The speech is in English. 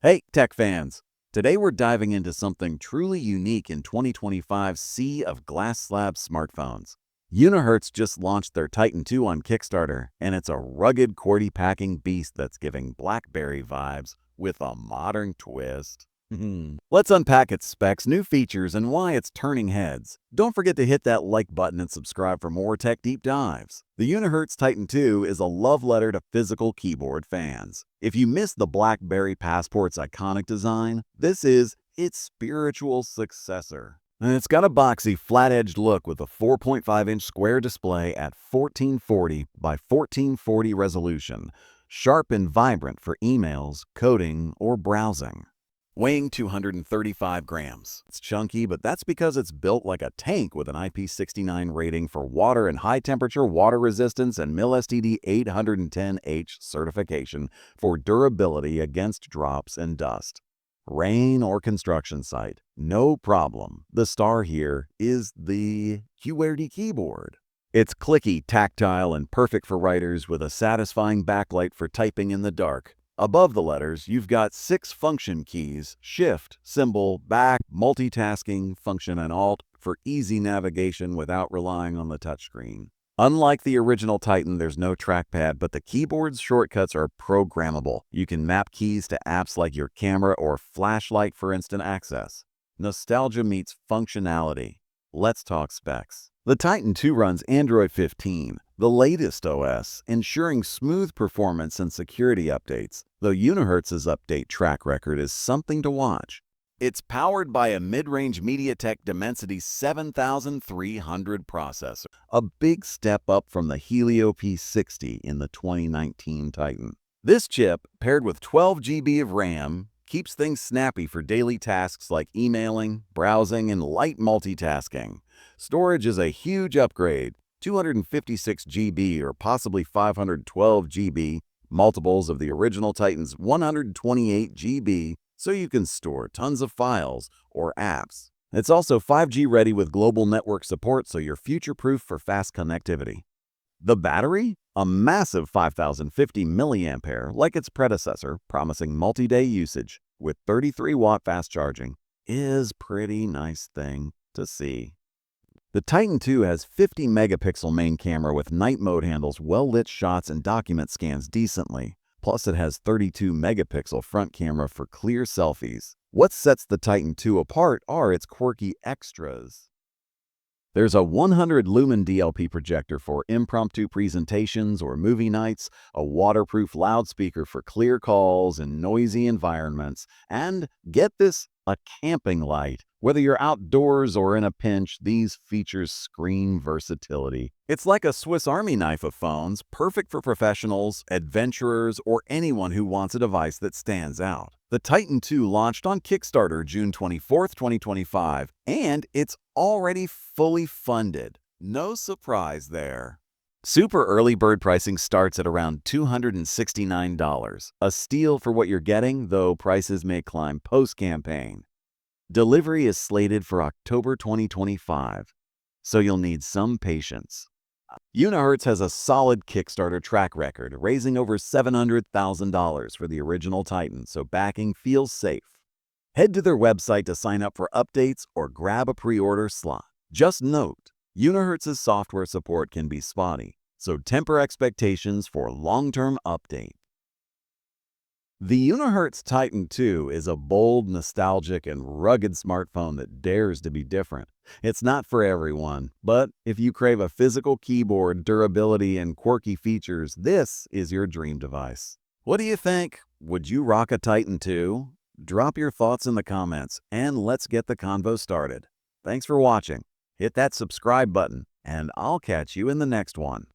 Hey, tech fans! Today we're diving into something truly unique in 2025's sea of glass slab smartphones. Unihertz just launched their Titan 2 on Kickstarter, and it's a rugged, QWERTY packing beast that's giving BlackBerry vibes with a modern twist. Let's unpack its specs, new features, and why it's turning heads. Don't forget to hit that like button and subscribe for more tech deep dives. The Unihertz Titan 2 is a love letter to physical keyboard fans. If you missed the BlackBerry Passport's iconic design, this is its spiritual successor. And it's got a boxy, flat-edged look with a 4.5-inch square display at 1440 by 1440 resolution, sharp and vibrant for emails, coding, or browsing. Weighing 235 grams. It's chunky, but that's because it's built like a tank with an IP69 rating for water and high-temperature water resistance and MIL-STD 810H certification for durability against drops and dust. Rain or construction site, no problem. The star here is the QWERTY keyboard. It's clicky, tactile, and perfect for writers with a satisfying backlight for typing in the dark. Above the letters, you've got 6 function keys: Shift, Symbol, Back, Multitasking, Function, and Alt for easy navigation without relying on the touchscreen. Unlike the original Titan, there's no trackpad, but the keyboard's shortcuts are programmable. You can map keys to apps like your camera or flashlight for instant access. Nostalgia meets functionality. Let's talk specs. The Titan 2 runs Android 15, the latest OS, ensuring smooth performance and security updates, though Unihertz's update track record is something to watch. It's powered by a mid-range MediaTek Dimensity 7300 processor, a big step up from the Helio P60 in the 2019 Titan. This chip, paired with 12 GB of RAM, keeps things snappy for daily tasks like emailing, browsing, and light multitasking. Storage is a huge upgrade, 256 GB or possibly 512 GB, multiples of the original Titan's 128 GB, so you can store tons of files or apps. It's also 5G ready with global network support, so you're future-proof for fast connectivity. The battery? A massive 5050 mAh, like its predecessor, promising multi-day usage with 33-watt fast charging, is pretty nice thing to see. The Titan 2 has 50-megapixel main camera with night mode, handles well-lit shots and document scans decently. Plus, it has 32-megapixel front camera for clear selfies. What sets the Titan 2 apart are its quirky extras. There's a 100-lumen DLP projector for impromptu presentations or movie nights, a waterproof loudspeaker for clear calls in noisy environments, and, get this, a camping light. Whether you're outdoors or in a pinch, these features scream versatility. It's like a Swiss Army knife of phones, perfect for professionals, adventurers, or anyone who wants a device that stands out. The Titan 2 launched on Kickstarter June 24, 2025, and it's already fully funded. No surprise there. Super early bird pricing starts at around $269, a steal for what you're getting, though prices may climb post-campaign. Delivery is slated for October 2025, so you'll need some patience. Unihertz has a solid Kickstarter track record, raising over $700,000 for the original Titan, so backing feels safe. Head to their website to sign up for updates or grab a pre-order slot. Just note, Unihertz's software support can be spotty, so temper expectations for long-term update. The Unihertz Titan 2 is a bold, nostalgic, and rugged smartphone that dares to be different. It's not for everyone, but if you crave a physical keyboard, durability, and quirky features, this is your dream device. What do you think? Would you rock a Titan 2? Drop your thoughts in the comments, and let's get the convo started. Thanks for watching. Hit that subscribe button, and I'll catch you in the next one.